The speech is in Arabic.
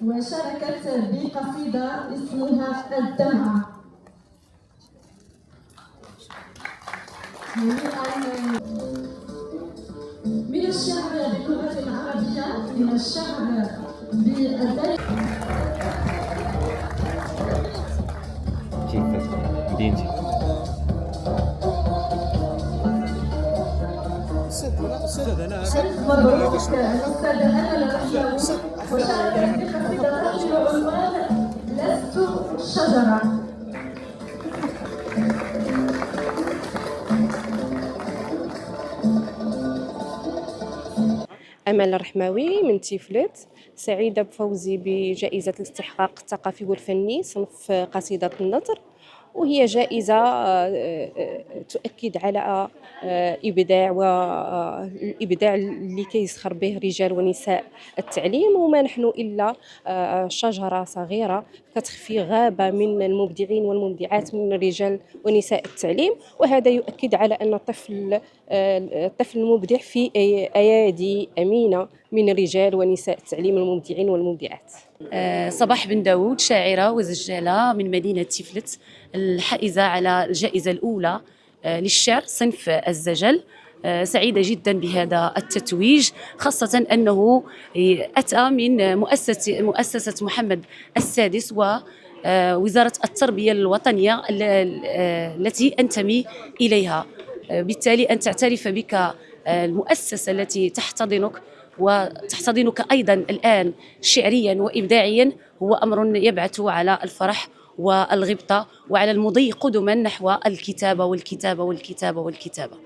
وشاركت بقصيدة اسمها الدمعة. من الشعر بلغة عربية، من الشعر بالدارجة. كيف مدينتي؟ مبروك الأستاذة أمل الرحماوي، وشاركت بقصيدة تحمل عنوان لست شجرة. أمل الرحماوي من تيفلت، سعيدة بفوزي بجائزة الاستحقاق الثقافي والفني صنف قصيدة النثر، وهي جائزة تؤكد على إبداع والإبداع اللي كيزخر به رجال ونساء التعليم، وما نحن إلا شجرة صغيرة كتخفي غابة من المبدعين والمبدعات من رجال ونساء التعليم، وهذا يؤكد على أن الطفل المبدع في أيادي أمينة من رجال ونساء التعليم المبدعين والمبدعات. صباح بن داود، شاعرة وزجالة من مدينة تيفلت، الحائزة على الجائزة الأولى للشعر صنف الزجل. سعيدة جدا بهذا التتويج، خاصة أنه أتى من مؤسسة محمد السادس ووزارة التربية الوطنية التي أنتمي إليها. بالتالي أن تعترف بك المؤسسة التي تحتضنك وتحتضنك أيضا الآن شعريا وإبداعيا هو أمر يبعث على الفرح والغبطة وعلى المضي قدما نحو الكتابة والكتابة والكتابة والكتابة.